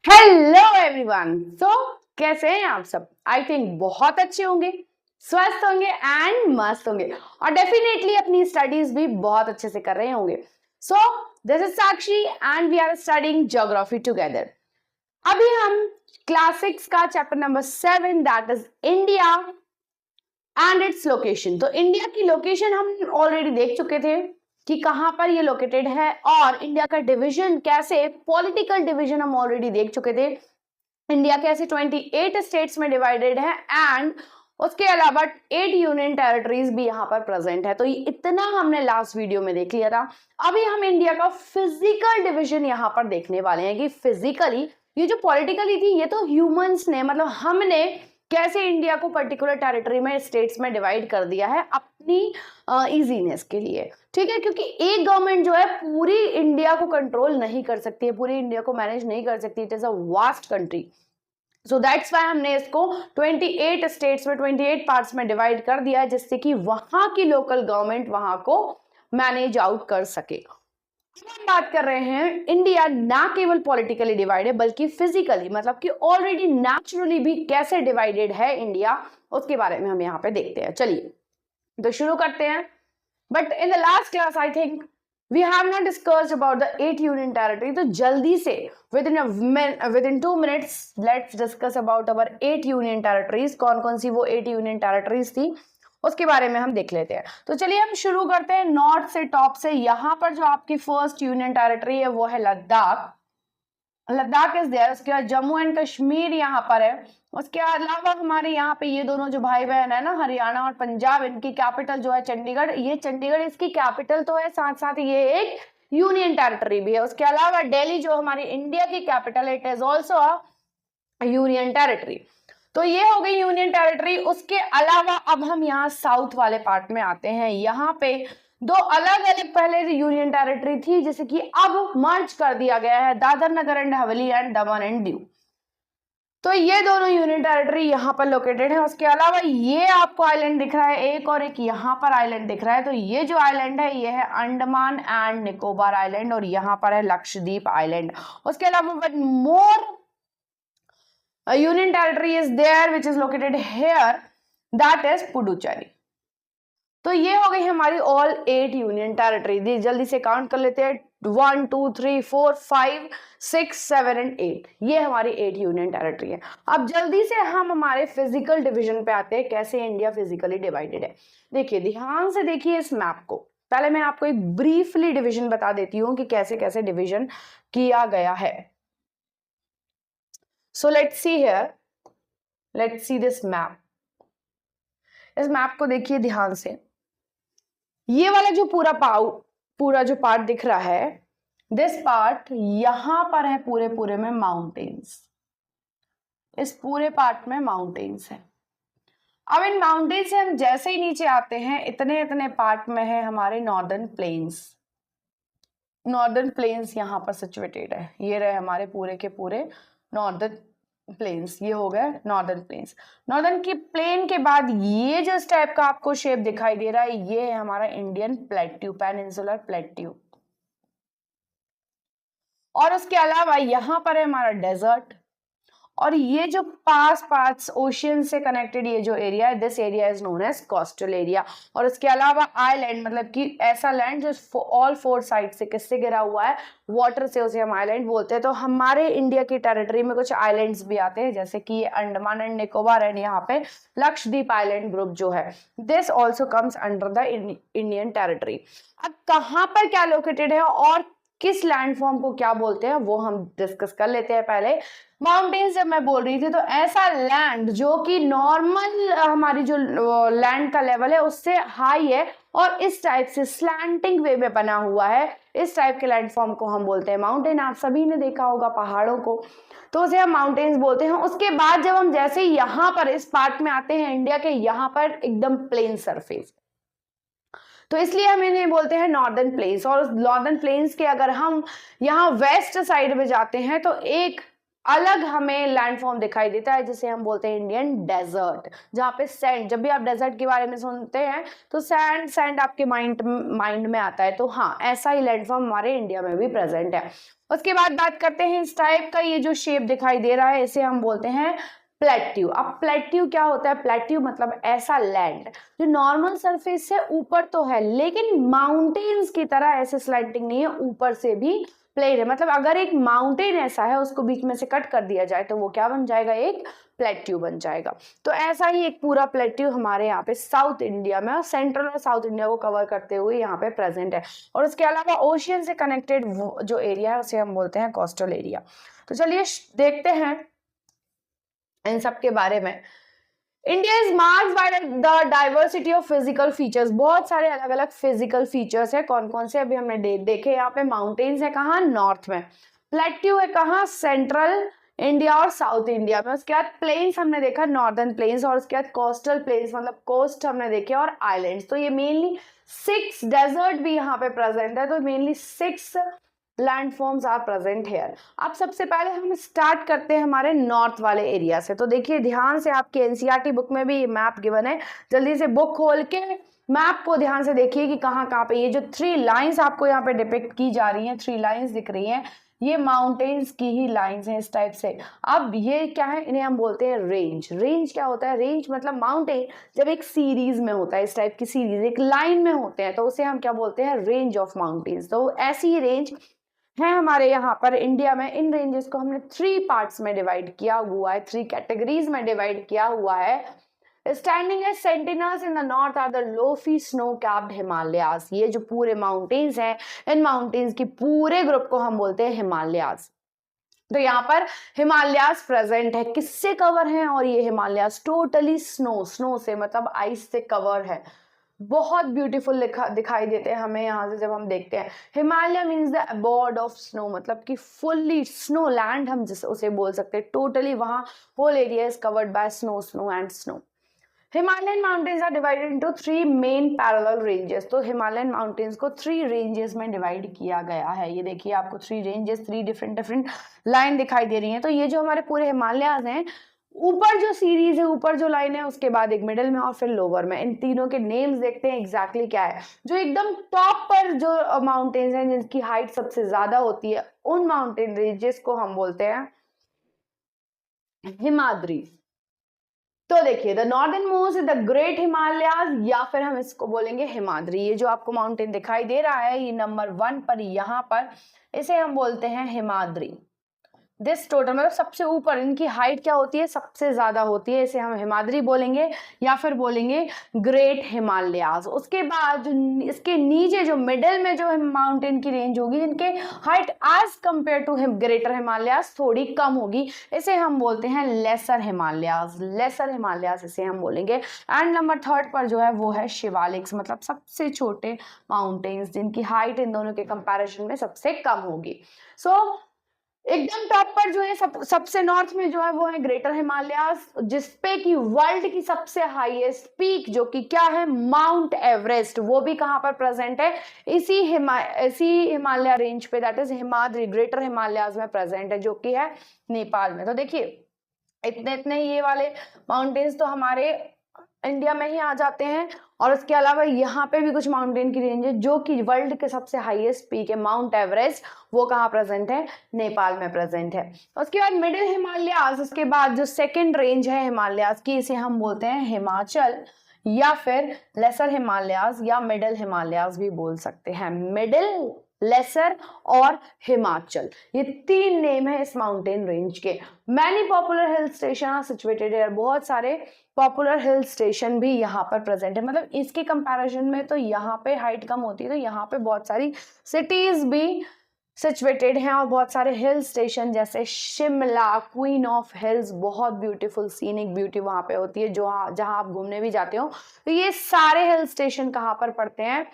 Hello everyone. कैसे हैं आप सब? आई थिंक बहुत अच्छे होंगे, स्वस्थ होंगे एंड मस्त होंगे और डेफिनेटली अपनी स्टडीज भी बहुत अच्छे से कर रहे होंगे। So this is Sakshi and we are studying geography together. अभी हम क्लास 6 का chapter number 7 that is India and its location. तो इंडिया की लोकेशन हम ऑलरेडी देख चुके थे कि कहां पर ये लोकेटेड है और इंडिया का डिवीजन कैसे, पॉलिटिकल डिवीजन हम ऑलरेडी देख चुके थे। इंडिया कैसे 28 स्टेट्स में डिवाइडेड है एंड उसके अलावा 8 यूनियन टेरिटरीज भी यहाँ पर प्रेजेंट है। तो ये इतना हमने लास्ट वीडियो में देख लिया था। अभी हम इंडिया का फिजिकल डिवीजन यहाँ पर देखने वाले हैं कि फिजिकली ये जो पॉलिटिकली थी ये तो ह्यूमंस ने, मतलब हमने कैसे इंडिया को पर्टिकुलर टेरिटरी में, स्टेट्स में डिवाइड कर दिया है अपनी इजीनेस के लिए। ठीक है, क्योंकि एक गवर्नमेंट जो है पूरी इंडिया को कंट्रोल नहीं कर सकती है, पूरी इंडिया को मैनेज नहीं कर सकती। It is a vast country. So that's why हमने इसको 28 स्टेट्स में 28 पार्ट्स में डिवाइड कर दिया है, जिससे कि वहां की लोकल गवर्नमेंट वहां को मैनेज आउट कर सके। हम बात कर रहे हैं इंडिया ना केवल पॉलिटिकली डिवाइड है बल्कि फिजिकली, मतलब कि ऑलरेडी नेचुरली भी कैसे डिवाइडेड है इंडिया, उसके बारे में हम यहाँ पे देखते हैं। चलिए तो शुरू करते हैं। But in the last class I think we have not discussed about the 8 union territory. तो जल्दी से within 2 minutes let's discuss about our 8 union territories. कौन कौन सी वो 8 यूनियन टेरिटरीज थी उसके बारे में हम देख लेते हैं। तो चलिए हम शुरू करते हैं नॉर्थ से, टॉप से। यहाँ पर जो आपकी फर्स्ट यूनियन टेरिटरी है वो है लद्दाख। Ladakh is there. उसके बाद जम्मू एंड कश्मीर यहाँ पर है। उसके अलावा हमारे यहाँ पे ये दोनों जो भाई बहन है ना, हरियाणा और पंजाब, इनकी कैपिटल जो है चंडीगढ़। ये चंडीगढ़ इसकी कैपिटल तो है, साथ साथ ये एक यूनियन टेरिटरी भी है। उसके अलावा दिल्ली जो हमारी इंडिया की कैपिटल है, it is also a union territory. तो ये हो गई यूनियन टेरिटरी। उसके अलावा अब हम यहाँ साउथ वाले पार्ट में आते हैं। यहाँ पे दो अलग अलग पहले यूनियन टेरिटरी थी, जैसे कि अब मर्ज कर दिया गया है, दादर नगर and Haveli and Daman and Diu. तो ये दोनों यूनियन टेरिटरी यहाँ पर लोकेटेड है। उसके अलावा ये आपको आइलैंड दिख रहा है एक, और एक यहाँ पर आइलैंड दिख रहा है। तो ये जो आइलैंड है ये है अंडमान एंड निकोबार आइलैंड, और यहाँ पर है लक्षद्वीप आइलैंड। उसके अलावा one more union territory is there which is located here, that is Puducherry. तो ये हो गई हमारी ऑल 8 यूनियन टेरिटरी। जल्दी से काउंट कर लेते हैं, 1 2 3 4 5 6 7 एंड 8। ये हमारी 8 यूनियन टेरिटरी है। अब जल्दी से हम हमारे फिजिकल डिवीजन पे आते हैं, कैसे इंडिया फिजिकली डिवाइडेड है। देखिए, ध्यान से देखिए इस मैप को। पहले मैं आपको एक ब्रीफली डिवीजन बता देती हूँ कि कैसे कैसे डिवीजन किया गया है। So let's see here. Let's see this map. इस मैप को देखिए ध्यान से। ये वाला जो पूरा जो पार्ट दिख रहा है, दिस पार्ट यहां पर है पूरे में माउंटेन्स। इस पूरे पार्ट में माउंटेन्स है। अब इन माउंटेन से हम जैसे ही नीचे आते हैं, इतने पार्ट में है हमारे नॉर्दर्न प्लेन्स। नॉर्दर्न प्लेन्स यहाँ पर सिचुएटेड है। ये रहे हमारे पूरे के पूरे नॉर्दर्न प्लेन्स। ये हो गए नॉर्दर्न प्लेन्स। नॉर्दर्न की प्लेन के बाद ये जो इस टाइप का आपको शेप दिखाई दे रहा है, ये है हमारा इंडियन प्लेट्यू, पेनिनसुलर प्लेट्यू। और उसके अलावा यहां पर है हमारा डेजर्ट, और ये जो पास ओशियन से कनेक्टेड ये जो एरिया है, this area is known as coastal area. और उसके अलावा आइलैंड, मतलब कि ऐसा लैंड जो ऑल 4 साइड से किससे घिरा हुआ है, वाटर से, उसे हम आइलैंड बोलते हैं। तो हमारे इंडिया की टेरिटरी में कुछ आइलैंड्स भी आते हैं, जैसे कि ये अंडमान एंड निकोबार एंड यहाँ पे लक्षद्वीप आइलैंड ग्रुप जो है, this also comes under the Indian territory. अब कहाँ पर क्या लोकेटेड है और किस लैंडफॉर्म को क्या बोलते हैं वो हम डिस्कस कर लेते हैं। पहले माउंटेन्स जब मैं बोल रही थी, तो ऐसा लैंड जो कि नॉर्मल हमारी जो लैंड का लेवल है उससे हाई है और इस टाइप से स्लैंटिंग वे में बना हुआ है, इस टाइप के लैंडफॉर्म को हम बोलते हैं माउंटेन। आप सभी ने देखा होगा पहाड़ों को, तो उसे हम माउंटेन्स बोलते हैं। उसके बाद जब हम जैसे यहाँ पर इस पार्ट में आते हैं इंडिया के, यहाँ पर एकदम प्लेन सरफेस, तो इसलिए हम इन्हें बोलते हैं नॉर्दर्न प्लेन्स। और नॉर्दर्न प्लेन्स के अगर हम यहाँ वेस्ट साइड में जाते हैं, तो एक अलग हमें लैंडफॉर्म दिखाई देता है जिसे हम बोलते हैं इंडियन डेजर्ट, जहाँ पे सैंड, जब भी आप डेजर्ट के बारे में सुनते हैं तो सैंड सैंड आपके माइंड में आता है, तो हाँ ऐसा ही लैंडफॉर्म हमारे इंडिया में भी प्रेजेंट है। उसके बाद बात करते हैं इस टाइप का, ये जो शेप दिखाई दे रहा है इसे हम बोलते हैं प्लेट्यू। अब प्लेट्यू क्या होता है? प्लेट्यू मतलब ऐसा लैंड जो नॉर्मल सरफेस से ऊपर तो है लेकिन माउंटेन्स की तरह ऐसे स्लैंटिंग नहीं है, ऊपर से भी प्लेन है। मतलब अगर एक माउंटेन ऐसा है उसको बीच में से कट कर दिया जाए तो वो क्या बन जाएगा? एक प्लेट्यू बन जाएगा। तो ऐसा ही एक पूरा प्लेट्यू हमारे यहाँ पे साउथ इंडिया में और सेंट्रल और साउथ इंडिया को कवर करते हुए यहाँ पे प्रेजेंट है। और उसके अलावा ओशियन से कनेक्टेड जो एरिया है उसे हम बोलते हैं कोस्टल एरिया। तो चलिए देखते हैं इन सब के बारे में। India is marked by the diversity of physical features. बहुत सारे अलग अलग फिजिकल फीचर्स है। कौन कौन से अभी हमने देखे। यहाँ पे माउंटेन्स है कहाँ? नॉर्थ में। प्लेट्यू है कहाँ? सेंट्रल इंडिया और साउथ इंडिया में। उसके बाद प्लेन्स हमने देखा, नॉर्दर्न प्लेन्स, और उसके बाद कोस्टल प्लेन्स मतलब कोस्ट हमने देखे, और आइलैंड्स। तो ये मेनली 6 डेजर्ट भी यहाँ पे प्रेजेंट है। तो mainly 6 landforms are present here. अब सबसे पहले हम स्टार्ट करते हैं हमारे नॉर्थ वाले एरिया से। तो देखिए ध्यान से, आपके एनसीईआरटी बुक में भी ये मैप गिवन है, जल्दी से बुक खोल के मैप को ध्यान से देखिए कि कहाँ कहाँ पे ये जो 3 लाइंस आपको यहाँ पे डिपिक्ट की जा रही हैं, 3 लाइंस दिख रही हैं, ये माउंटेन्स की ही लाइंस हैं इस टाइप से। अब ये क्या है? इन्हें हम बोलते हैं रेंज। रेंज क्या होता है? रेंज मतलब माउंटेन जब एक सीरीज में होता है, इस टाइप की सीरीज एक लाइन में होते हैं तो उसे हम क्या बोलते हैं? Range of mountains. तो ऐसी ही रेंज है हमारे यहाँ पर इंडिया में। इन रेंजेस को हमने 3 पार्ट्स में डिवाइड किया हुआ है, 3 कैटेगरीज में डिवाइड किया हुआ है। Standing as sentinels in the north are the lofty snow capped Himalayas. ये जो पूरे माउंटेन्स हैं, इन माउंटेन्स की पूरे ग्रुप को हम बोलते हैं हिमालयास। तो यहाँ पर हिमालयास प्रेजेंट है। किससे कवर है? और ये हिमालयास टोटली स्नो से मतलब आइस से कवर है। बहुत ब्यूटीफुल दिखाई देते हैं हमें यहाँ से जब हम देखते हैं। Himalaya means the abode of snow, मतलब कि फुल्ली स्नो लैंड हम जिसे उसे बोल सकते हैं। टोटली वहाँ whole area is covered by snow and snow. Himalayan mountains are divided into 3 main parallel ranges. तो हिमालयन माउंटेन्स को 3 रेंजेस में डिवाइड किया गया है। ये देखिए आपको 3 रेंजेस, 3 डिफरेंट लाइन दिखाई दे रही हैं। तो ये जो हमारे पूरे हिमालयाज हैं, ऊपर जो सीरीज है, ऊपर जो लाइन है, उसके बाद एक मिडिल में और फिर लोअर में, इन तीनों के नेम्स देखते हैं एग्जैक्टली क्या है। जो एकदम टॉप पर जो माउंटेन्स हैं जिनकी हाइट सबसे ज्यादा होती है, उन माउंटेन रेंजेस को हम बोलते हैं हिमाद्री। तो देखिए the northern most the great Himalayas, या फिर हम इसको बोलेंगे हिमाद्री। ये जो आपको माउंटेन दिखाई दे रहा है, ये नंबर 1 पर यहाँ पर, इसे हम बोलते हैं हिमाद्री। दिस टोटल मतलब सबसे ऊपर इनकी हाइट क्या होती है? सबसे ज्यादा होती है, इसे हम हिमाद्री बोलेंगे या फिर बोलेंगे ग्रेट हिमालयाज। उसके बाद जो इसके नीचे जो मिडिल में जो माउंटेन की रेंज होगी, इनके height as compare to greater Himalayas थोड़ी कम होगी, इसे हम बोलते हैं लेसर हिमालयाज। लेसर हिमालयाज इसे हम बोलेंगे। एंड नंबर 3 पर जो है वो है शिवालिक्स, मतलब सबसे छोटे माउंटेन्स जिनकी हाइट इन दोनों के कंपैरिजन में सबसे कम होगी। एकदम टॉप पर जो है सबसे नॉर्थ में जो है वो है ग्रेटर हिमालयास, जिसपे की वर्ल्ड की सबसे हाईएस्ट पीक जो कि क्या है? माउंट एवरेस्ट, वो भी कहां पर प्रेजेंट है? इसी हिमालय रेंज पे, that is Himadri, greater Himalayas में प्रेजेंट है, जो कि है नेपाल में। तो देखिए इतने इतने ये वाले माउंटेन्स तो हमारे इंडिया में ही आ जाते हैं, और उसके अलावा यहाँ पे भी कुछ माउंटेन की रेंज है जो कि वर्ल्ड के सबसे हाईएस्ट पीक है माउंट एवरेस्ट, वो कहाँ प्रेजेंट है? नेपाल में प्रेजेंट है। उसके बाद मिडिल हिमालयास, उसके बाद जो सेकंड रेंज है हिमालयास की, इसे हम बोलते हैं हिमाचल या फिर लेसर हिमालयास या मिडिल हिमालयास भी बोल सकते हैं। मिडिल, लेसर और हिमाचल, ये 3 नेम है इस माउंटेन रेंज के। Many popular hill station are situated here, बहुत सारे पॉपुलर हिल स्टेशन भी यहाँ पर प्रेजेंट है। मतलब इसके कंपैरिजन में तो यहाँ पे हाइट कम होती है, तो यहाँ पे बहुत सारी सिटीज भी सिचुएटेड हैं और बहुत सारे हिल स्टेशन जैसे शिमला, क्वीन ऑफ हिल्स, बहुत ब्यूटीफुल सीनिक ब्यूटी वहाँ पे होती है, जो जहाँ आप घूमने भी जाते हो। तो ये सारे हिल स्टेशन कहाँ पर पड़ते हैं?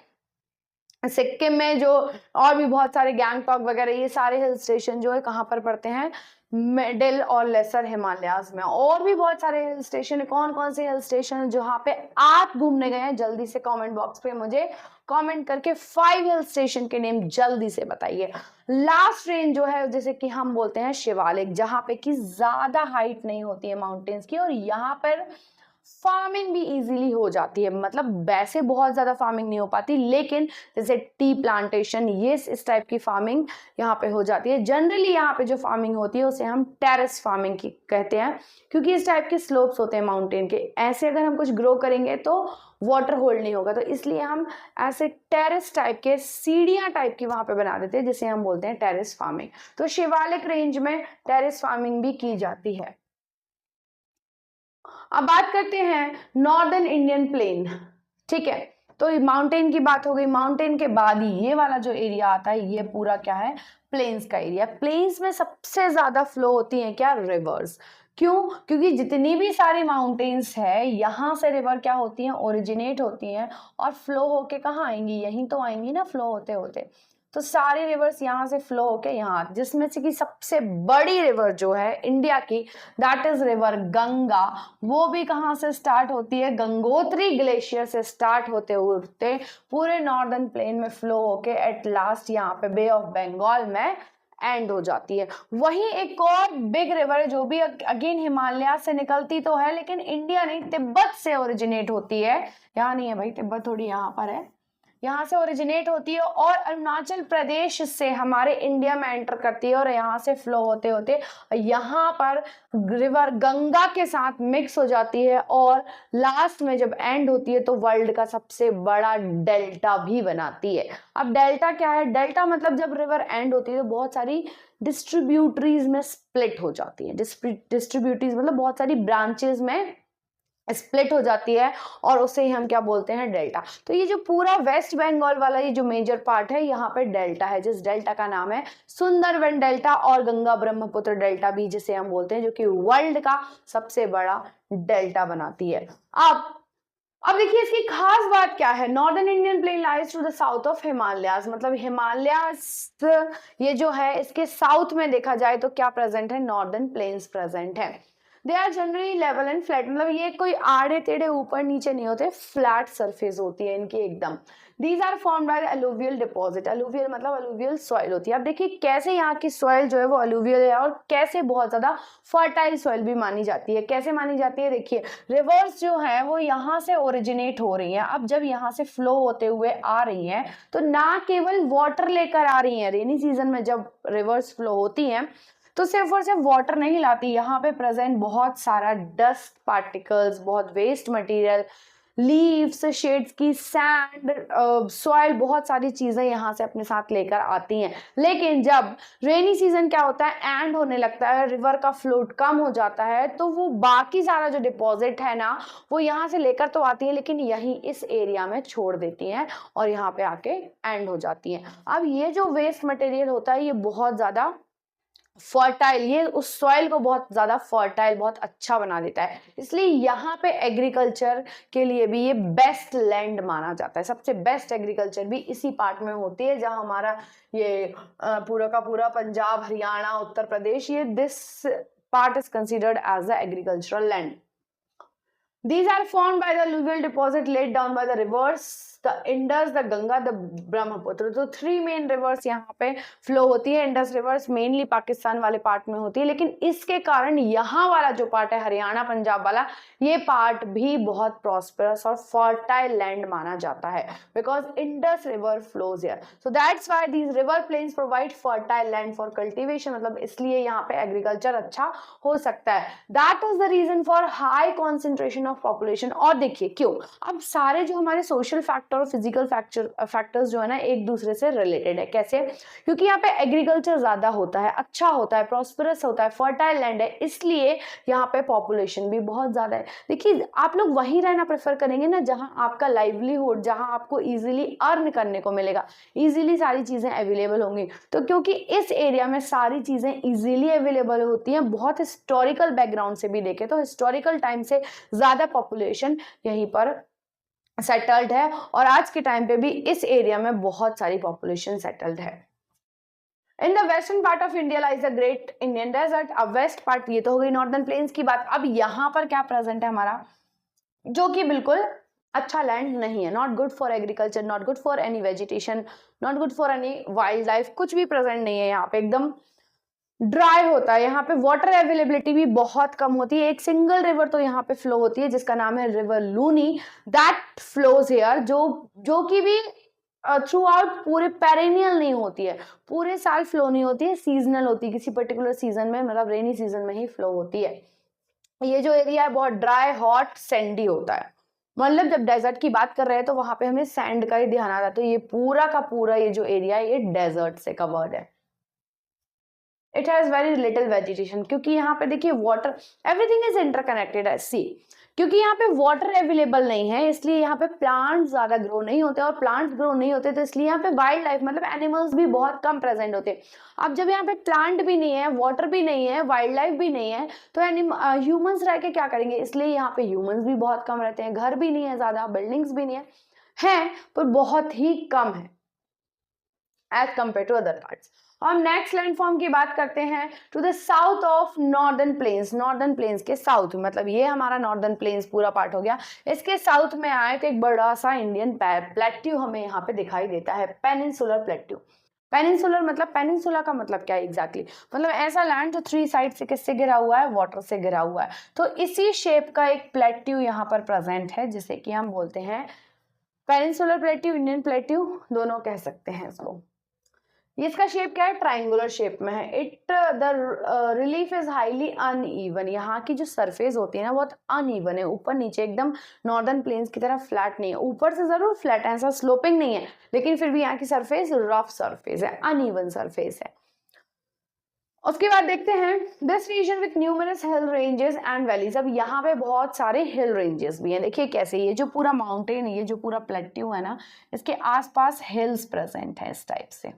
सिक्किम में जो और भी बहुत सारे गैंगटॉक वगैरह ये सारे हिल स्टेशन जो है कहाँ पर पड़ते हैं, मिडिल और लेसर हिमालयाज में। और भी बहुत सारे हिल स्टेशन है, कौन कौन से हिल स्टेशन जहाँ पे आप घूमने गए हैं, जल्दी से कमेंट बॉक्स पे मुझे कमेंट करके 5 हिल स्टेशन के नेम जल्दी से बताइए। लास्ट रेंज जो है जैसे कि हम बोलते हैं शिवालिक, जहाँ पे कि ज्यादा हाइट नहीं होती है माउंटेन्स की, और यहाँ पर फार्मिंग भी इजीली हो जाती है। मतलब वैसे बहुत ज्यादा फार्मिंग नहीं हो पाती, लेकिन जैसे टी प्लांटेशन, ये इस टाइप की फार्मिंग यहाँ पे हो जाती है। जनरली यहाँ पे जो फार्मिंग होती है उसे हम टेरेस फार्मिंग की कहते हैं, क्योंकि इस टाइप के स्लोप्स होते हैं माउंटेन के। ऐसे अगर हम कुछ ग्रो करेंगे तो वाटर होल्ड नहीं होगा, तो इसलिए हम ऐसे टेरेस टाइप के सीढ़ियां टाइप की वहां पे बना देते हैं, जिसे हम बोलते हैं टेरेस फार्मिंग। तो शिवालिक रेंज में टेरेस फार्मिंग भी की जाती है। अब बात करते हैं नॉर्दर्न इंडियन प्लेन। ठीक है, तो माउंटेन की बात हो गई। माउंटेन के बाद ही ये वाला जो एरिया आता है ये पूरा क्या है, प्लेन्स का एरिया। प्लेन्स में सबसे ज्यादा फ्लो होती है क्या, रिवर्स। क्यों, क्योंकि जितनी भी सारी माउंटेन्स है यहाँ से रिवर क्या होती हैं, ओरिजिनेट होती हैं और फ्लो होके कहाँ आएंगी, यहीं तो आएंगी ना फ्लो होते होते। तो सारी रिवर्स यहाँ से फ्लो होके यहाँ, जिसमें से कि सबसे बड़ी रिवर जो है इंडिया की, दैट इज रिवर गंगा। वो भी कहाँ से स्टार्ट होती है, गंगोत्री ग्लेशियर से स्टार्ट होते होते पूरे नॉर्दर्न प्लेन में फ्लो होके एट लास्ट यहाँ पे बे ऑफ बंगाल में एंड हो जाती है। वहीं एक और बिग रिवर है जो भी अगेन हिमालय से निकलती तो है, लेकिन इंडिया नहीं, तिब्बत से ओरिजिनेट होती है। यहाँ नहीं है भाई, तिब्बत थोड़ी यहाँ पर है, यहाँ से ओरिजिनेट होती है और अरुणाचल प्रदेश से हमारे इंडिया में एंटर करती है, और यहाँ से फ्लो होते होते यहाँ पर रिवर गंगा के साथ मिक्स हो जाती है, और लास्ट में जब एंड होती है तो वर्ल्ड का सबसे बड़ा डेल्टा भी बनाती है। अब डेल्टा क्या है, डेल्टा मतलब जब रिवर एंड होती है तो बहुत सारी डिस्ट्रीब्यूटरीज में स्प्लिट हो जाती है। डिस्ट्रीब्यूटरीज मतलब बहुत सारी ब्रांचेस में स्प्लिट हो जाती है, और उसे ही हम क्या बोलते हैं, डेल्टा। तो ये जो पूरा वेस्ट बंगाल वाला ये जो मेजर पार्ट है यहाँ पे डेल्टा है, जिस डेल्टा का नाम है सुंदरबन डेल्टा, और गंगा ब्रह्मपुत्र डेल्टा भी जिसे हम बोलते हैं, जो कि वर्ल्ड का सबसे बड़ा डेल्टा बनाती है। अब देखिए इसकी खास बात क्या है, northern Indian plain lies to the south of Himalayas. मतलब हिमालयाज ये जो है इसके साउथ में देखा जाए तो क्या प्रेजेंट है, नॉर्दर्न प्लेन्स प्रेजेंट है। They are generally level and flat, मतलब ये कोई आड़े टेढ़े ऊपर नीचे नहीं होते, फ्लैट सरफेस होती है इनकी एकदम। These are formed by the alluvial deposit. Alluvial मतलब अलुवियल सॉइल होती है। अब देखिए कैसे यहाँ की सॉइल जो है वो अलुवियल है, और कैसे बहुत ज्यादा फर्टाइल सॉइल भी मानी जाती है। कैसे मानी जाती है, देखिए रिवर्स जो है वो यहाँ से ओरिजिनेट हो रही है। अब जब यहाँ से फ्लो होते हुए आ रही है तो ना केवल वाटर लेकर आ रही है, रेनी सीजन में जब रिवर्स फ्लो होती है तो सिर्फ और सिर्फ वाटर नहीं लाती, यहाँ पे प्रेजेंट बहुत सारा डस्ट पार्टिकल्स, बहुत वेस्ट मटेरियल, लीव्स, शेड्स की सैंड, सॉइल, बहुत सारी चीजें यहाँ से अपने साथ लेकर आती हैं। लेकिन जब रेनी सीजन क्या होता है, एंड होने लगता है, रिवर का फ्लोट कम हो जाता है, तो वो बाकी सारा जो डिपॉजिट है ना वो यहाँ से लेकर तो आती है, लेकिन यहीं इस एरिया में छोड़ देती हैं और यहाँ पे आके एंड हो जाती हैं। अब ये जो वेस्ट मटेरियल होता है ये बहुत ज्यादा फर्टाइल, ये उस सॉइल को बहुत ज्यादा फर्टाइल, बहुत अच्छा बना देता है, इसलिए यहाँ पे एग्रीकल्चर के लिए भी ये बेस्ट लैंड माना जाता है। सबसे बेस्ट एग्रीकल्चर भी इसी पार्ट में होती है, जहाँ हमारा ये पूरा का पूरा पंजाब, हरियाणा, उत्तर प्रदेश, ये this part is considered as the agricultural land. These are formed by the alluvial deposit laid down by the rivers, the Indus, the Ganga, the Brahmaputra। तो 3 मेन रिवर्स यहाँ पे फ्लो होती है। इंडस रिवर्स मेनली पाकिस्तान वाले part में होती है, लेकिन इसके कारण यहाँ वाला जो पार्ट है हरियाणा पंजाब वाला, ये पार्ट भी बहुत प्रॉस्पेरस और फर्टाइल लैंड माना जाता है, because Indus river flows here. So that's why these river plains provide fertile land for cultivation. मतलब इसलिए यहाँ पे एग्रीकल्चर अच्छा हो सकता है। That is the reason for high concentration of population. और देखिए क्यों, अब सारे जो हमारे सोशल फैक्टर और फिजिकल फैक्टर्स जो है ना एक दूसरे से रिलेटेड है। कैसे, क्योंकि यहाँ पे एग्रीकल्चर ज्यादा होता है, अच्छा होता है, प्रॉस्पेरस होता है, फर्टाइल लैंड है, इसलिए यहाँ पे पॉपुलेशन भी बहुत ज्यादा है। देखिए आप लोग वहीं रहना प्रेफर करेंगे ना जहाँ आपका लाइवलीहुड, जहाँ आपको इजीली अर्न करने को मिलेगा, इजीली सारी चीजें अवेलेबल होंगी। तो क्योंकि इस एरिया में सारी चीजें इजीली अवेलेबल होती हैं, बहुत हिस्टोरिकल बैकग्राउंड से भी देखें तो हिस्टोरिकल टाइम से ज्यादा पॉपुलेशन यहीं पर सेटल्ड है और आज के टाइम पे भी इस एरिया में बहुत सारी पॉपुलेशन सेटल्ड है। In the western part of India lies the great Indian desert. अब वेस्ट पार्ट, ये तो हो गई नॉर्दर्न प्लेन्स की बात। अब यहाँ पर क्या प्रेजेंट है हमारा, जो कि बिल्कुल अच्छा लैंड नहीं है, not good for agriculture, not good for any vegetation, not good for any wild life, कुछ भी प्रेजेंट नहीं है यहाँ पे, एकदम ड्राई होता है। यहाँ पे वाटर अवेलेबिलिटी भी बहुत कम होती है। एक सिंगल रिवर तो यहाँ पे फ्लो होती है जिसका नाम है river Luni, that flows here, जो कि भी थ्रू आउट पूरे पेरेनियल नहीं होती है, पूरे साल फ्लो नहीं होती है, सीजनल होती है, किसी पर्टिकुलर सीजन में, मतलब रेनी सीजन में ही फ्लो होती है। ये जो एरिया है बहुत ड्राई, हॉट, सैंडी होता है। मतलब जब डेजर्ट की बात कर रहे हैं तो वहां पे हमें सैंड का ही ध्यान आता है। तो ये पूरा का पूरा ये जो एरिया है ये डेजर्ट से कवर्ड है। It has very little vegetation, क्योंकि यहाँ पे देखिए वाटर, एवरीथिंग इज इंटरकनेक्टेड है। सी, क्योंकि यहाँ पे वाटर अवेलेबल नहीं है इसलिए यहाँ पे प्लांट्स ज्यादा ग्रो नहीं होते, और प्लांट्स ग्रो नहीं होते तो इसलिए यहाँ पे वाइल्ड लाइफ मतलब एनिमल्स भी बहुत कम प्रेजेंट होते हैं। अब जब यहाँ पे प्लांट भी नहीं है, वाटर भी नहीं है, वाइल्ड लाइफ भी नहीं है, तो ह्यूमंस रह के क्या करेंगे, इसलिए यहाँ पे ह्यूमंस भी बहुत कम रहते हैं। घर भी नहीं है ज्यादा, बिल्डिंग्स भी नहीं है पर बहुत ही कम है as compare to other parts. और नेक्स्ट लैंडफॉर्म की बात करते हैं to the south of northern plains. Northern plains के साउथ, मतलब ये हमारा नॉर्दर्न प्लेन्स पूरा पार्ट हो गया। इसके साउथ में आए तो एक बड़ा सा इंडियन प्लेट्यू हमें यहाँ पे दिखाई देता है, पेनिनसुलर प्लेट्यू। पेनिनसुलर मतलब, पेनिनसुला का मतलब क्या है एग्जैक्टली, मतलब ऐसा लैंड जो 3 साइड से किससे घिरा हुआ है, वाटर से घिरा हुआ है। तो इसी शेप का एक प्लेट्यू यहाँ पर प्रेजेंट है जिसे कि हम बोलते हैं पेनिनसुलर प्लेट्यू, इंडियन प्लेट्यू, दोनों कह सकते हैं इसको। इसका शेप क्या है, ट्राइंगुलर शेप में है। It the relief is highly uneven. यहाँ की जो सरफेस होती है ना बहुत अनइवन है, ऊपर नीचे एकदम नॉर्दर्न प्लेन्स की तरह फ्लैट नहीं है। ऊपर से जरूर फ्लैट है, ऐसा स्लोपिंग नहीं है, लेकिन फिर भी यहाँ की सरफेस रफ सरफेस है, अनइवन सरफेस है। उसके बाद देखते हैं this region with numerous hill ranges and valleys. अब यहाँ पे बहुत सारे हिल रेंजेस भी हैं। देखिए कैसे, ये जो पूरा माउंटेन, ये जो पूरा प्लेट्यू है ना, इसके आसपास हिल्स प्रेजेंट है इस टाइप से।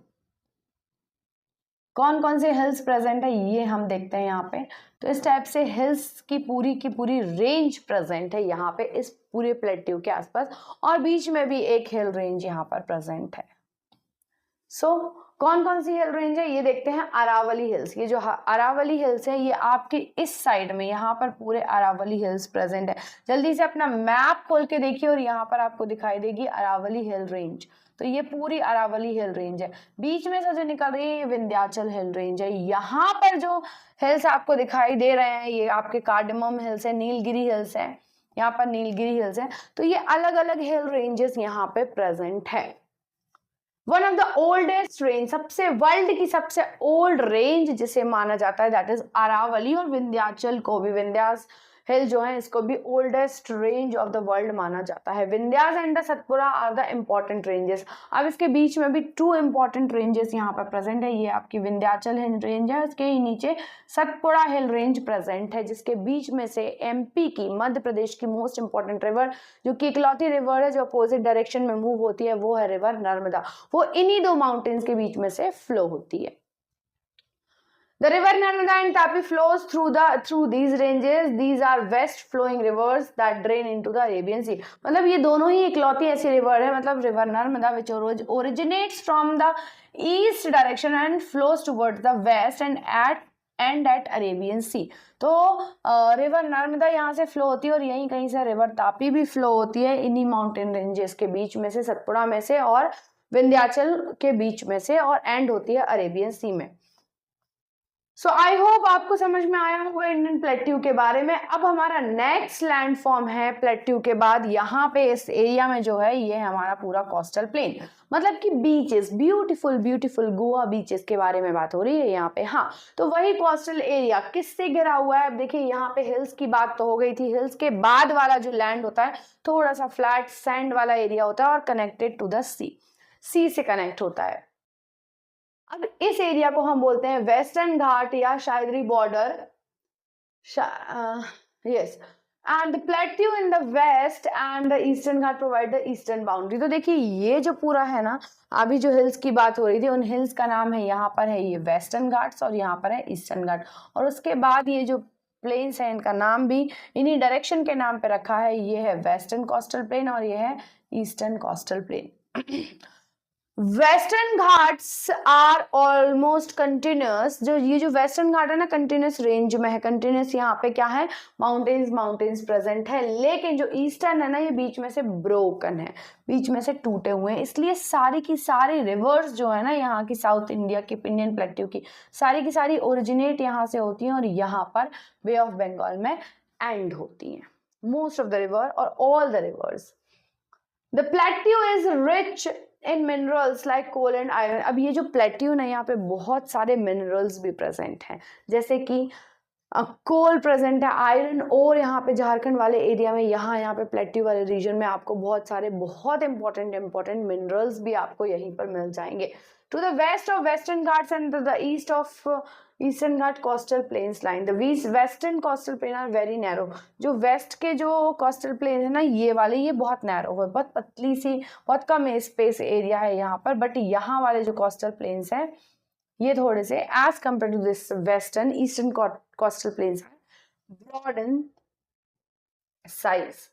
कौन कौन से हिल्स प्रेजेंट है ये हम देखते हैं यहाँ पे। तो इस टाइप से हिल्स की पूरी रेंज प्रेजेंट है यहाँ पे इस पूरे प्लेट्यू के आसपास, और बीच में भी एक हिल रेंज यहाँ पर प्रेजेंट है। सो कौन कौन सी हिल रेंज है ये देखते हैं। अरावली हिल्स, ये जो अरावली हिल्स है ये आपके इस साइड में, यहाँ पर पूरे अरावली हिल्स प्रेजेंट है। जल्दी से अपना मैप खोल के देखिए और यहाँ पर आपको दिखाई देगी अरावली हिल रेंज। तो ये पूरी अरावली हिल रेंज है। बीच में से जो निकल रही है ये विंध्याचल हिल रेंज है। यहाँ पर जो हिल्स आपको दिखाई दे रहे हैं ये आपके कार्डमम हिल्स है, नीलगिरी हिल्स है, यहाँ पर नीलगिरी हिल्स है। तो ये अलग अलग हिल रेंजेस यहाँ पे प्रेजेंट है। One of the oldest range, सबसे वर्ल्ड की सबसे ओल्ड रेंज जिसे माना जाता है दैट इज अरावली, और विंध्याचल को भी, विंध्यास हिल जो है इसको भी oldest range of the world माना जाता है। Vindhyas and the Satpura are the important ranges. अब इसके बीच में भी 2 इम्पोर्टेंट रेंजेस यहाँ पर प्रेजेंट है। ये आपकी विंध्याचल हिल रेंज है, उसके ही नीचे सतपुड़ा हिल रेंज प्रेजेंट है, जिसके बीच में से एमपी की, मध्य प्रदेश की मोस्ट इंपॉर्टेंट रिवर, जो कि इकलौती रिवर है जो अपोजिट डायरेक्शन में मूव होती है, वो है रिवर नर्मदा। वो इन्हीं 2 माउंटेन्स के बीच में से फ्लो होती है। The river Narmada and Tapi flows through these ranges. These are west flowing rivers that drain into the Arabian Sea. मतलब ये दोनों ही इकलौती ऐसी रिवर है, मतलब river Narmada which originates from the east direction and flows towards the west and at Arabian sea. तो river Narmada यहाँ से फ्लो होती है और यहीं कहीं से रिवर तापी भी फ्लो होती है, इन्हीं माउंटेन रेंजेस के बीच में से, सतपुड़ा में से और विंध्याचल के बीच में से, और एंड होती है अरेबियन सी में। सो आई होप आपको समझ में आया होगा इंडियन प्लेट्यू के बारे में। अब हमारा नेक्स्ट लैंडफॉर्म है प्लेट्यू के बाद, यहाँ पे इस एरिया में जो है ये हमारा पूरा कोस्टल प्लेन, मतलब कि बीचेस, ब्यूटीफुल गोवा बीचेस के बारे में बात हो रही है यहाँ पे। हाँ, तो वही कोस्टल एरिया किससे घिरा हुआ है। अब देखिए यहाँ पे हिल्स की बात तो हो गई थी, हिल्स के बाद वाला जो लैंड होता है थोड़ा सा फ्लैट सैंड वाला एरिया होता है और कनेक्टेड टू द सी से कनेक्ट होता है। अब इस एरिया को हम बोलते हैं वेस्टर्न घाट या Sahyadri border, yes, and the plateau in the west and the eastern ghat provide the eastern boundary. तो देखिए ये जो पूरा है ना, अभी जो हिल्स की बात हो रही थी उन हिल्स का नाम है, यहाँ पर है ये वेस्टर्न घाट्स और यहाँ पर है ईस्टर्न घाट, और उसके बाद ये जो प्लेन्स हैं, इनका नाम भी इन्हीं डायरेक्शन के नाम पे रखा है। ये है वेस्टर्न कोस्टल प्लेन और ये है eastern coastal plain. Western Ghats are almost continuous, जो वेस्टर्न घाट है ना कंटिन्यूस रेंज में है, कंटिन्यूस यहाँ पे क्या है माउंटेन्स प्रेजेंट है, लेकिन जो ईस्टर्न है ना ये बीच में से ब्रोकन है, बीच में से टूटे हुए हैं, इसलिए सारी की सारी रिवर्स जो है ना यहाँ की साउथ इंडिया की इंडियन प्लेट्यू की सारी ओरिजिनेट यहाँ से होती हैं और यहाँ पर बे ऑफ बंगाल में एंड होती हैं, मोस्ट ऑफ द रिवर और all the rivers. The plateau is rich in minerals like coal and iron. अब ये जो प्लेट्यू है यहाँ पे बहुत सारे मिनरल्स भी प्रेजेंट हैं, जैसे कि कोल प्रेजेंट है, आयरन, और यहाँ पे झारखंड वाले एरिया में यहाँ पे प्लेट्यू वाले रीजन में आपको बहुत सारे बहुत इंपॉर्टेंट मिनरल्स भी आपको यहीं पर मिल जाएंगे। To the west of western Ghats and the east of eastern Ghat coastal plains line, the western coastal plain are very narrow. जो वेस्ट के जो कोस्टल प्लेन है ना ये वाले ये बहुत नैरो है, बहुत पतली सी बहुत कम स्पेस एरिया है यहाँ पर, बट यहाँ वाले जो कोस्टल प्लेन्स हैं ये थोड़े से as compare to this western eastern coastal plains broad in size.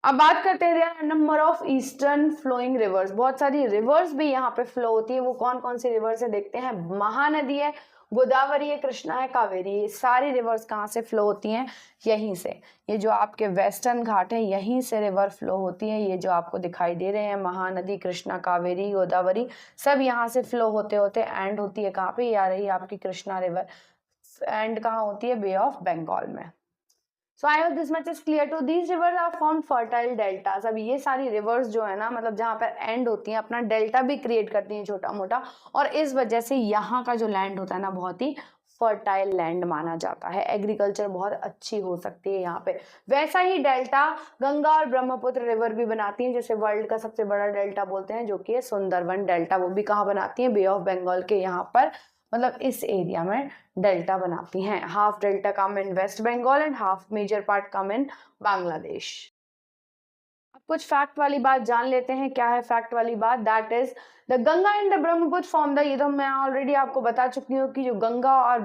अब बात करते हैं number of eastern flowing rivers, बहुत सारी रिवर्स भी यहाँ पे फ्लो होती है, वो कौन कौन सी रिवर्स है देखते हैं। महानदी है, गोदावरी है, कृष्णा है, कावेरी, ये सारी रिवर्स कहाँ से फ्लो होती हैं यहीं से। ये जो आपके वेस्टर्न घाट है यहीं से रिवर फ्लो होती है, ये जो आपको दिखाई दे रहे हैं महानदी, कृष्णा, कावेरी, गोदावरी सब यहाँ से फ्लो होते होते एंड होती है कहाँ पे, ये आ रही है आपकी कृष्णा रिवर, एंड कहाँ होती है बे ऑफ बंगाल में। So I hope this much is clear to these rivers are formed fertile deltas। अब ये सारी रिवर्स जो है ना मतलब जहाँ पर एंड होती हैं अपना डेल्टा भी क्रिएट करती हैं छोटा मोटा, और इस वजह से यहाँ का जो लैंड होता है ना बहुत ही फर्टाइल लैंड माना जाता है, एग्रीकल्चर बहुत अच्छी हो सकती है यहाँ पे। वैसा ही डेल्टा गंगा और ब्रह्मपुत्र रिवर भी बनाती हैं, जैसे वर्ल्ड का सबसे बड़ा डेल्टा बोलते हैं जो कि है सुंदरवन डेल्टा, वो भी कहाँ बनाती हैं बे ऑफ बंगाल के यहाँ पर, मतलब इस एरिया में डेल्टा बनाती हैं। Half delta come in West Bengal and half major part come in Bangladesh. अब कुछ फैक्ट वाली बात जान लेते हैं, क्या है फैक्ट वाली बात, that is the Ganga and the Brahmaputra form the, ये तो मैं ऑलरेडी आपको बता चुकी हूँ कि जो गंगा और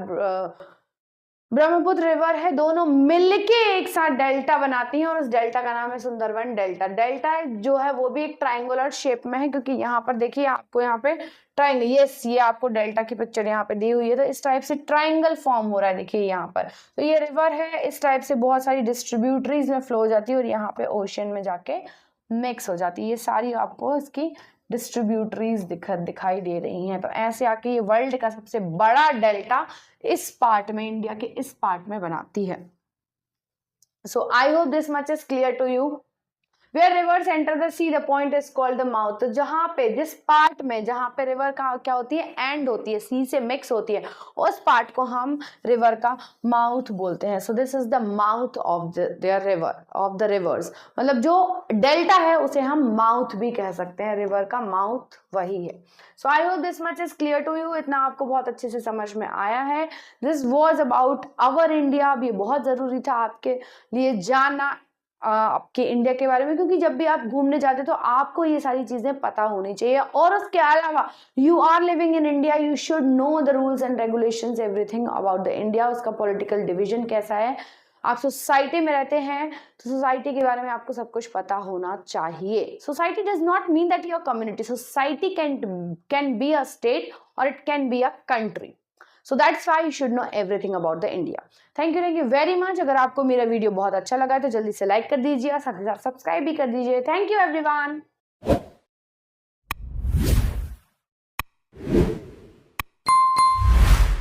ब्रह्मपुत्र रिवर है दोनों मिलके एक साथ डेल्टा बनाती हैं और उस डेल्टा का नाम है सुंदरवन डेल्टा। डेल्टा जो है वो भी एक ट्रायंगुलर शेप में है, क्योंकि यहाँ पर देखिए आपको यहाँ पे ट्रायंगल, यस ये आपको डेल्टा की पिक्चर यहाँ पे दी हुई है, तो इस टाइप से ट्रायंगल फॉर्म हो रहा है देखिए यहाँ पर। तो ये रिवर है इस टाइप से बहुत सारी डिस्ट्रीब्यूटरीज में फ्लो हो जाती है और यहाँ पे ओशन में जाके मिक्स हो जाती है, ये सारी आपको इसकी डिस्ट्रीब्यूटरीज दिखाई दे रही हैं। तो ऐसे आके ये वर्ल्ड का सबसे बड़ा डेल्टा इस पार्ट में, इंडिया के इस पार्ट में बनाती है। So I hope this much is clear to you. Where rivers enter the sea, the point is called the mouth। तो जहाँ पे जिस पार्ट में जहाँ पे रिवर का क्या होती है एंड होती है, सी से मिक्स होती है, उस पार्ट को हम रिवर का माउथ बोलते हैं। सो this is the mouth of their river, of the reverse, मतलब जो डेल्टा है उसे हम माउथ भी कह सकते हैं, रिवर का माउथ वही है। So I hope this much is clear to you, इतना आपको बहुत अच्छे से समझ में आया है। This was about our India. अब ये बहुत जरूरी था आपके लिए जानना आपके इंडिया के बारे में, क्योंकि जब भी आप घूमने जाते तो आपको ये सारी चीजें पता होनी चाहिए। और उसके अलावा you are living in India, you should know the rules and regulations, everything about the India, उसका पॉलिटिकल डिवीजन कैसा है। आप सोसाइटी में रहते हैं तो सोसाइटी के बारे में आपको सब कुछ पता होना चाहिए। Society does not mean that your community, society can be a state और it can be a country. So that's why you should know everything about the India. Thank you very much। अगर आपको मेरा video बहुत अच्छा लगा है तो जल्दी से लाइक कर दीजिए और साथ ही साथ सब्सक्राइब भी कर दीजिए। Thank you everyone।